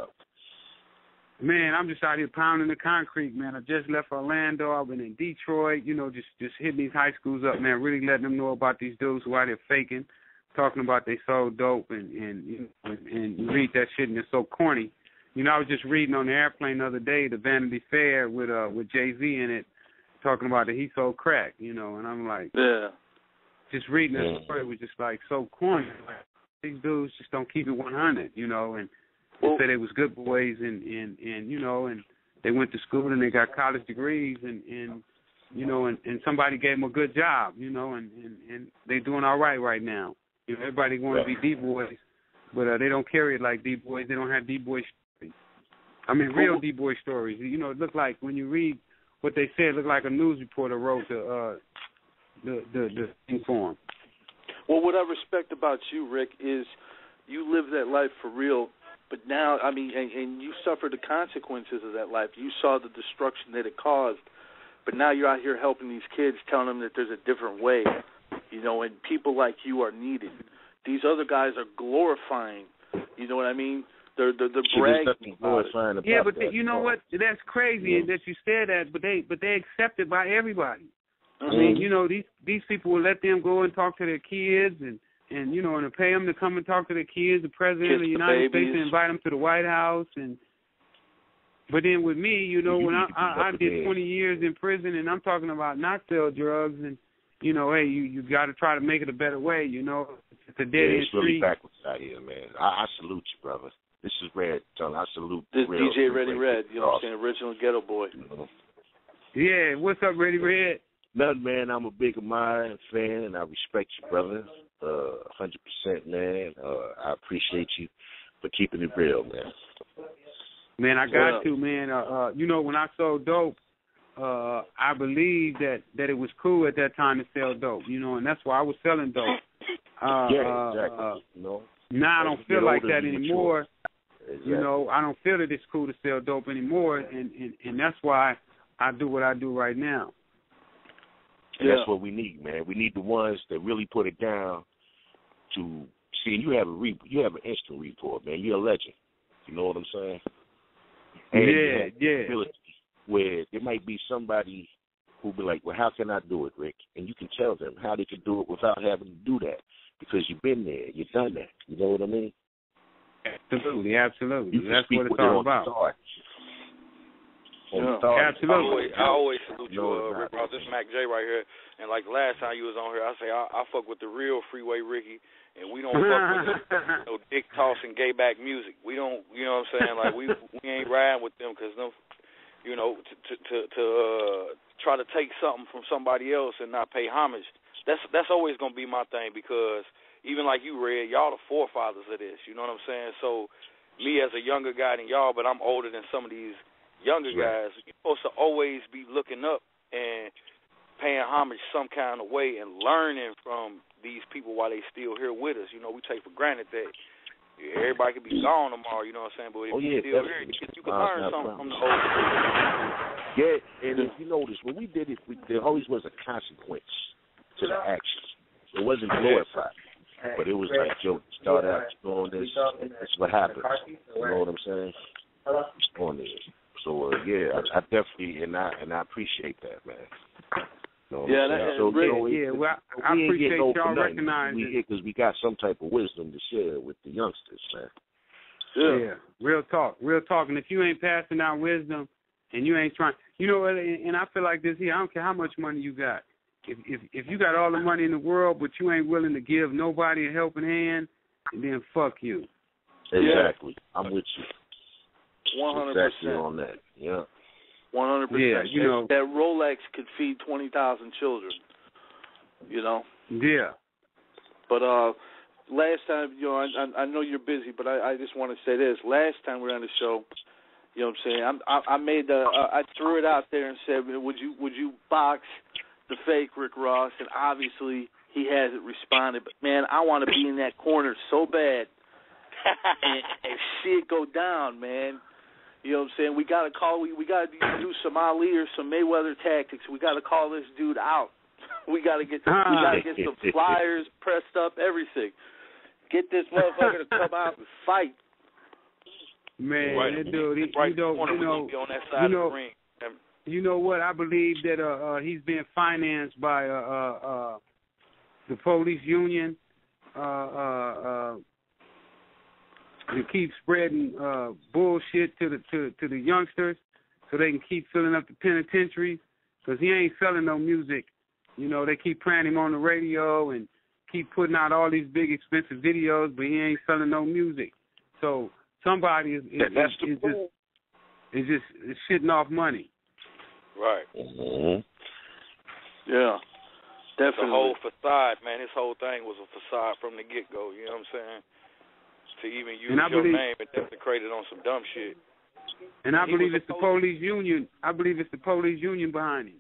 up? Man, I'm just out here pounding the concrete, man. I just left Orlando. I've been in Detroit, just hitting these high schools up, man, really letting them know about these dudes who out here faking, talking about they sold dope and you read that shit and it's so corny. I was just reading on the airplane the other day the Vanity Fair with Jay-Z in it, talking about that he sold crack, and I'm like, yeah. Just reading that story was just like so corny. Like, these dudes just don't keep it 100, and they said they was good boys and they went to school and they got college degrees and somebody gave them a good job, and they doing all right now. Everybody want to be D-boys, but they don't carry it like D-boys. They don't have D-boy stories. I mean, real D-boy stories. It looked like when you read what they said, it looked like a news reporter wrote the thing for them. Well, what I respect about you, Rick, is you live that life for real. But now, I mean, and you suffered the consequences of that life. You saw the destruction that it caused. But now you're out here helping these kids, telling them that there's a different way, and people like you are needed. These other guys are glorifying, you know what I mean? They're bragging about it. Yeah, but you know what? That's crazy that you said that, but they accepted by everybody. Mm-hmm. I mean, these people will let them go and talk to their kids and pay them to come and talk to their kids, the president of the United States, and invite them to the White House. But then with me, when I did 20 years in prison, and I'm talking about not sell drugs, and hey, you got to try to make it a better way. It's a dead end it's street. Really backwards out here, man. I salute you, brother. This is Red, son. I salute this real, DJ Ready Red. You know what I'm saying? Original ghetto boy. Yeah, what's up, Ready Red? Nothing, man. I'm a big Amaya fan, and I respect you, brother. 100%, man. I appreciate you for keeping it real, man. Man, I got to, man. When I sold dope, I believed that it was cool at that time to sell dope, and that's why I was selling dope. Exactly. Now I don't feel like that anymore. Exactly. I don't feel that it's cool to sell dope anymore, and that's why I do what I do right now. And that's what we need, man. We need the ones that really put it down to see. You have an instant report, man. You're a legend. You know what I'm saying? And yeah. Where there might be somebody who be like, well, how can I do it, Rick? And you can tell them how they can do it without having to do that because you've been there, you've done that. You know what I mean? Absolutely. That's what it's all about. Absolutely. I always salute you, Rick Ross. This is Mac J right here. And like the last time you was on here, I say I fuck with the real Freeway Ricky, and we don't fuck with no dick tossing gay back music. We don't, you know what I'm saying? Like we ain't riding with them because them, to try to take something from somebody else and not pay homage. That's always gonna be my thing because even like you, Red, y'all the forefathers of this. You know what I'm saying? So me as a younger guy than y'all, but I'm older than some of these younger guys, you're supposed to always be looking up and paying homage some kind of way and learning from these people while they still here with us. We take for granted that everybody could be gone tomorrow, you know what I'm saying? But if you're still here, you can learn something from the old people. Yeah, and if you notice, when we did it, there always was a consequence to the action. It wasn't glorified, but it was like, yo, start out doing this, that's what happens. You know what I'm saying? On this. So I definitely and I appreciate that, man. Well, I appreciate y'all recognizing. We here because we got some type of wisdom to share with the youngsters, man. Yeah, real talk. And if you ain't passing out wisdom, and you ain't trying, and I feel like this here. I don't care how much money you got. If you got all the money in the world, but you ain't willing to give nobody a helping hand, then fuck you. Exactly. I'm with you. 100%. Exactly on that. Yeah. 100%. Yeah, that Rolex could feed 20,000 children. Yeah. But last time, I know you're busy, but I just want to say this. Last time we were on the show, you know what I'm saying? I made I threw it out there and said, would you box the fake Rick Ross? And obviously he hasn't responded. But man, I want to be in that corner so bad and see it go down, man. You know what I'm saying? We got to do some Ali or some Mayweather tactics. We got to call this dude out. We got to get some flyers pressed up, everything. Get this motherfucker to come out and fight. Man, right. that dude, he right don't, corner, we gonna be on that side of the ring. You know what? I believe that he's being financed by the police union to keep spreading bullshit to the youngsters, so they can keep filling up the penitentiaries. Because he ain't selling no music. You know, they keep playing him on the radio and keep putting out all these big expensive videos, but he ain't selling no music. So somebody is just shitting off money. Right. Mm-hmm. Yeah. Definitely. The whole facade, man. His whole thing was a facade from the get-go. You know what I'm saying? To even use your name and desecrate it on some dumb shit. And I believe it's the police union. I believe it's the police union behind him.